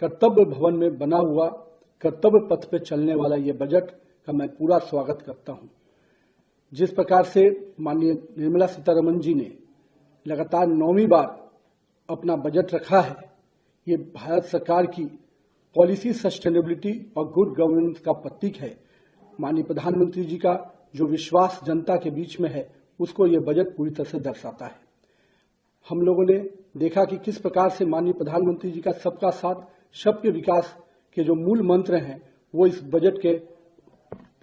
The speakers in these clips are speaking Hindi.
कर्तव्य भवन में बना हुआ कर्तव्य पथ पे चलने वाला ये बजट का मैं पूरा स्वागत करता हूं। जिस प्रकार से माननीय निर्मला सीतारमण जी ने लगातार 9वीं बार अपना बजट रखा है, ये भारत सरकार की पॉलिसी सस्टेनेबिलिटी और गुड गवर्नेंस का प्रतीक है। माननीय प्रधानमंत्री जी का जो विश्वास जनता के बीच में है, उसको ये बजट पूरी तरह से दर्शाता है। हम लोगों ने देखा कि किस प्रकार से माननीय प्रधानमंत्री जी का सबका साथ सबके विकास के जो मूल मंत्र हैं, वो इस बजट के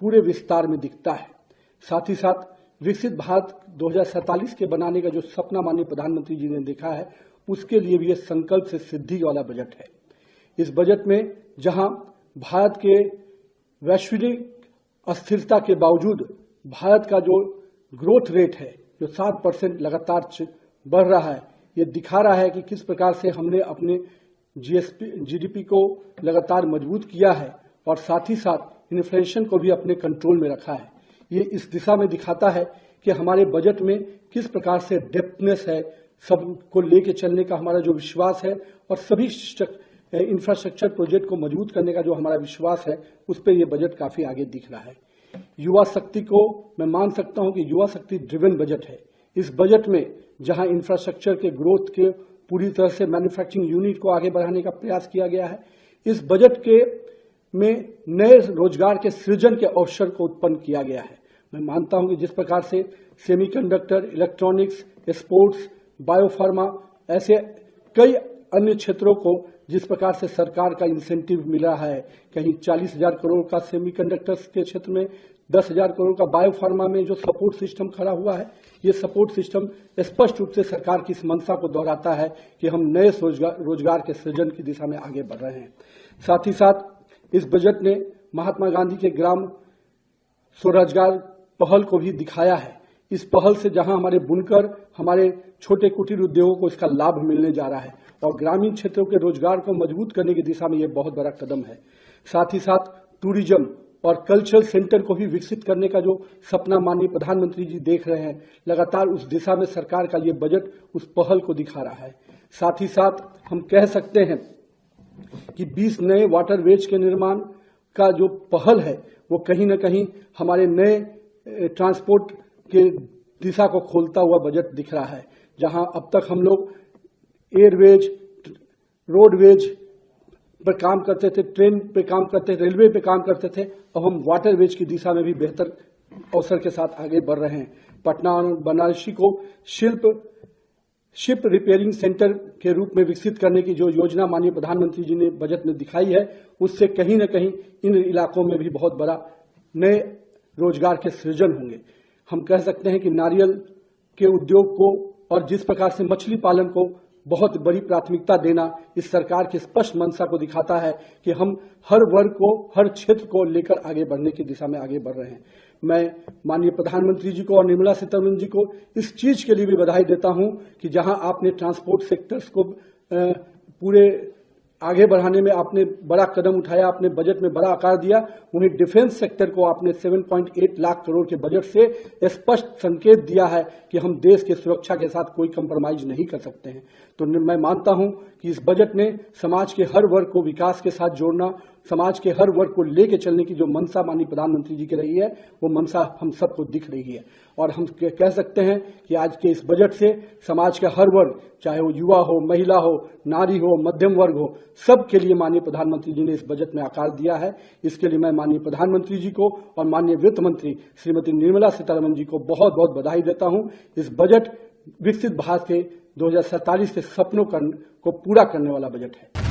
पूरे विस्तार में दिखता है। साथ ही साथ विकसित भारत 2047 के बनाने का जो सपना माननीय प्रधानमंत्री जी ने देखा है, उसके लिए भी ये संकल्प से सिद्धि वाला बजट है। इस बजट में जहां भारत के वैश्विक अस्थिरता के बावजूद भारत का जो ग्रोथ रेट है, जो 7% लगातार बढ़ रहा है, ये दिखा रहा है कि किस प्रकार से हमने अपने जीडीपी को लगातार मजबूत किया है और साथ ही साथ इन्फ्लेशन को भी अपने कंट्रोल में रखा है। ये इस दिशा में दिखाता है कि हमारे बजट में किस प्रकार से डेप्थनेस है, सबको लेके चलने का हमारा जो विश्वास है और सभी इंफ्रास्ट्रक्चर प्रोजेक्ट को मजबूत करने का जो हमारा विश्वास है, उस पर यह बजट काफी आगे दिख रहा है। युवा शक्ति को मैं मान सकता हूं कि युवा शक्ति ड्रिवन बजट है। इस बजट में जहां इंफ्रास्ट्रक्चर के ग्रोथ के पूरी तरह से मैन्युफैक्चरिंग यूनिट को आगे बढ़ाने का प्रयास किया गया है, इस बजट के में नए रोजगार के सृजन के अवसर को उत्पन्न किया गया है। मैं मानता हूं कि जिस प्रकार से सेमीकंडक्टर, इलेक्ट्रॉनिक्स, स्पोर्ट्स, बायोफार्मा, ऐसे कई अन्य क्षेत्रों को जिस प्रकार से सरकार का इंसेंटिव मिल रहा है, कहीं 40,000 करोड़ का सेमीकंडक्टर्स के क्षेत्र में, 10,000 करोड़ का बायोफार्मा में जो सपोर्ट सिस्टम खड़ा हुआ है, ये सपोर्ट सिस्टम स्पष्ट रूप से सरकार की इस मंशा को दोहराता है कि हम नए रोजगार के सृजन की दिशा में आगे बढ़ रहे हैं। साथ ही साथ इस बजट ने महात्मा गांधी के ग्राम स्वरोजगार पहल को भी दिखाया है। इस पहल से जहां हमारे बुनकर, हमारे छोटे कुटीर उद्योगों को इसका लाभ मिलने जा रहा है और ग्रामीण क्षेत्रों के रोजगार को मजबूत करने की दिशा में यह बहुत बड़ा कदम है। साथ ही साथ टूरिज्म और कल्चरल सेंटर को भी विकसित करने का जो सपना माननीय प्रधानमंत्री जी देख रहे हैं, लगातार उस दिशा में सरकार का ये बजट उस पहल को दिखा रहा है। साथ ही साथ हम कह सकते हैं कि 20 नए वाटरवेज के निर्माण का जो पहल है, वो कहीं न कहीं हमारे नए ट्रांसपोर्ट के दिशा को खोलता हुआ बजट दिख रहा है। जहां अब तक हम लोग एयरवेज, रोडवेज पर काम करते थे, ट्रेन पे काम करते थे, रेलवे पे काम करते थे, अब हम वाटरवेज की दिशा में भी बेहतर अवसर के साथ आगे बढ़ रहे हैं। पटना और बनारसी को शिप रिपेयरिंग सेंटर के रूप में विकसित करने की जो योजना माननीय प्रधानमंत्री जी ने बजट में दिखाई है, उससे कहीं न कहीं इन इलाकों में भी बहुत बड़ा नए रोजगार के सृजन होंगे। हम कह सकते हैं कि नारियल के उद्योग को और जिस प्रकार से मछली पालन को बहुत बड़ी प्राथमिकता देना इस सरकार की स्पष्ट मंशा को दिखाता है कि हम हर वर्ग को, हर क्षेत्र को लेकर आगे बढ़ने की दिशा में आगे बढ़ रहे हैं। मैं माननीय प्रधानमंत्री जी को और निर्मला सीतारमण जी को इस चीज के लिए भी बधाई देता हूं कि जहां आपने ट्रांसपोर्ट सेक्टर्स को पूरे आगे बढ़ाने में आपने बड़ा कदम उठाया, आपने बजट में बड़ा आकार दिया, वहीं डिफेंस सेक्टर को आपने 7.8 लाख करोड़ के बजट से स्पष्ट संकेत दिया है कि हम देश की सुरक्षा के साथ कोई कंप्रोमाइज नहीं कर सकते हैं। तो मैं मानता हूं कि इस बजट ने समाज के हर वर्ग को विकास के साथ जोड़ना, समाज के हर वर्ग को लेके चलने की जो मंशा माननीय प्रधानमंत्री जी की रही है, वो मंशा हम सबको दिख रही है। और हम कह सकते हैं कि आज के इस बजट से समाज का हर वर्ग, चाहे वो युवा हो, महिला हो, नारी हो, मध्यम वर्ग हो, सबके लिए माननीय प्रधानमंत्री जी ने इस बजट में आकार दिया है। इसके लिए मैं माननीय प्रधानमंत्री जी को और माननीय वित्त मंत्री श्रीमती निर्मला सीतारमण जी को बहुत बहुत बधाई देता हूं। इस बजट विकसित भारत के 2047 के सपनों को पूरा करने वाला बजट है।